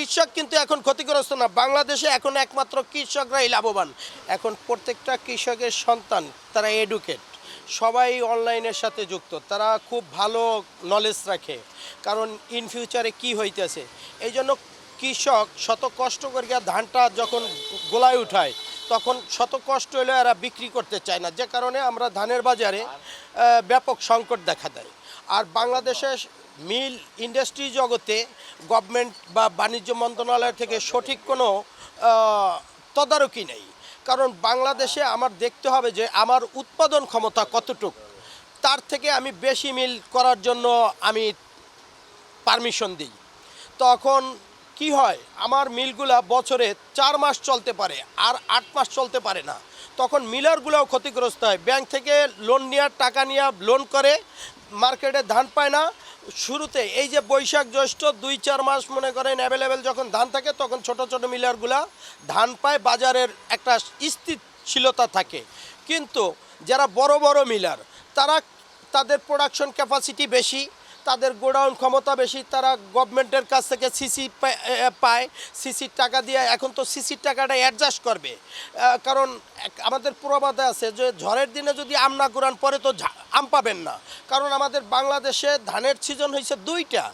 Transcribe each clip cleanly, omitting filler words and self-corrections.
কৃষক কিন্তু এখন ক্ষতিগ্রস্ত না, বাংলাদেশে এখন একমাত্র কৃষকরাই লাভবান। এখন প্রত্যেকটা কৃষকের সন্তান তারা এডুকেট, সবাই অনলাইনের সাথে যুক্ত, তারা খুব ভালো নলেজ রাখে, কারণ ইন ফিউচারে কী হইতেছে। এই জন্য কৃষক শত কষ্ট করিয়া ধানটা যখন গোলায় উঠায় তখন শত কষ্ট হলেও এরা বিক্রি করতে চায় না, যে কারণে আমরা ধানের বাজারে ব্যাপক সংকট দেখা দেয়। আর বাংলাদেশের মিল ইন্ডাস্ট্রি জগতে গভর্নমেন্ট বা বাণিজ্য মন্ত্রণালয় থেকে সঠিক কোনো তদারকি নেই, কারণ বাংলাদেশে আমার দেখতে হবে যে আমার উৎপাদন ক্ষমতা কতটুক, তার থেকে আমি বেশি মিল করার জন্য আমি পারমিশন দিই। তখন কি হয়, আমার মিলগুলা বছরে 4 মাস চলতে পারে আর 8 মাস চলতে পারে না, তখন মিলারগুলোও ক্ষতিগ্রস্ত হয়। ব্যাংক থেকে লোন নেওয়ার টাকা নিয়ে লোন করে মার্কেটে ধান পায় না। শুরুতে এই যে বৈশাখ জ্যৈষ্ঠ 2-4 মাস মনে করেন অ্যাভেলেবেল যখন ধান থাকে তখন ছোট ছোট মিলারগুলা ধান পায়, বাজারের একটা স্থিতিশীলতা থাকে। কিন্তু যারা বড় বড় মিলার তারা তাদের প্রোডাকশন ক্যাপাসিটি বেশি, তাদের গোডাউন ক্ষমতা বেশি, তারা গভর্নমেন্টের কাছ থেকে সিসি পায়, সিসির টাকা দিয়ে এখন তো সিসির টাকাটা অ্যাডজাস্ট করবে, কারণ আমাদের প্রবাদে আছে যে ঝড়ের দিনে যদি আম না কুড়ান পরে তো আম পাবেন না। কারণ আমাদের বাংলাদেশে ধানের সিজন হয়েছে দুইটা,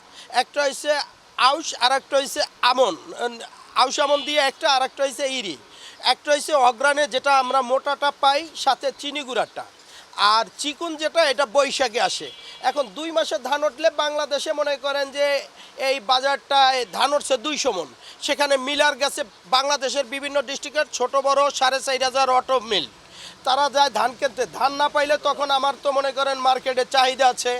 একটা হয়েছে আউশ আর একটা হয়েছে আমন, আউশ আমন দিয়ে একটা, আর একটা হয়েছে ইরি, একটা হয়েছে অগ্রাণে যেটা আমরা মোটাটা পাই সাথে চিনি গুঁড়াটা, আর চিকুন যেটা এটা বৈশাখে আসে। এখন 2 মাসে ধান উঠলে বাংলাদেশে মনে করেন যে এই বাজারটায় ধান উঠছে 200 মন, সেখানে মিলার গেছে বাংলাদেশের বিভিন্ন ডিস্ট্রিক্টের ছোট বড় 4,500 অটো মিল, তারা যায় ধান কিনতে। ধান না পাইলে তখন আমার তো মনে করেন মার্কেটে চাহিদা আছে,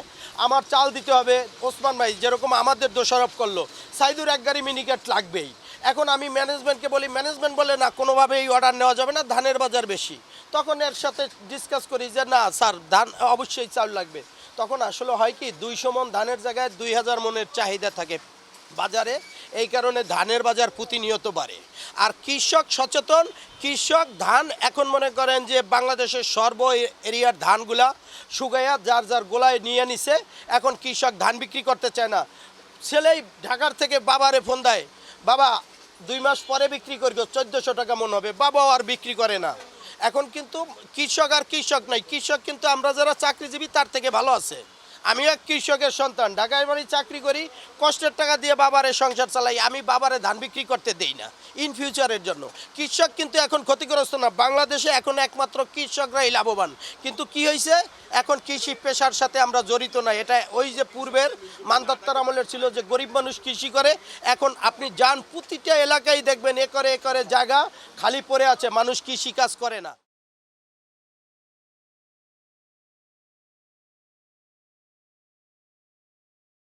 আমার চাল দিতে হবে। ওসমান ভাই যেরকম আমাদের দোষারোপ করলো, সাইদুর এক গাড়ি মিনিকেট লাগবেই। এখন আমি ম্যানেজমেন্টকে বলি, ম্যানেজমেন্ট বলে না, কোনোভাবেই অর্ডার নেওয়া যাবে না, ধানের বাজার বেশি। তখন এর সাথে ডিসকাস করি যে না স্যার, ধান অবশ্যই চাল লাগবে। তখন আসলে হয় কি, 200 মন ধানের জায়গায় 2000 মনের চাহিদা থাকে বাজারে, এই কারণে ধানের বাজার প্রতিনিয়ত বাড়ে। আর কৃষক সচেতন, কৃষক ধান এখন মনে করেন যে বাংলাদেশের সর্ব এরিয়ার ধানগুলা শুকাইয়া যার যার গোলায় নিয়ে নিছে, এখন কৃষক ধান বিক্রি করতে চায় না। ছেলেই ঢাকার থেকে বাবারে ফোন দেয়, বাবা 2 মাস পরে বিক্রি করবে, 1400 টাকা মন হবে, বাবাও আর বিক্রি করে না। এখন কিন্তু কৃষক আর কৃষক নাই, কৃষক কিন্তু আমরা যারা চাকরিজীবী তার থেকে ভালো আছে। আমি এক কৃষকের সন্তান, ঢাকায় বাড়ি চাকরি করি, কষ্টের টাকা দিয়ে বাবারে সংসার চালাই, আমি বাবারে ধান বিক্রি করতে দেই না ইন ফিউচারের জন্য। কৃষক কিন্তু এখন ক্ষতিগ্রস্ত না, বাংলাদেশে এখন একমাত্র কৃষকরাই লাভবান। কিন্তু কি হয়েছে, এখন কৃষি পেশার সাথে আমরা জড়িত না। এটা ওই যে পূর্বের মানদত্তার আমলের ছিল যে গরিব মানুষ কৃষি করে, এখন আপনি যান প্রতিটা এলাকায় দেখবেন একরে একরে জায়গা খালি পড়ে আছে, মানুষ কৃষি কাজ করে না।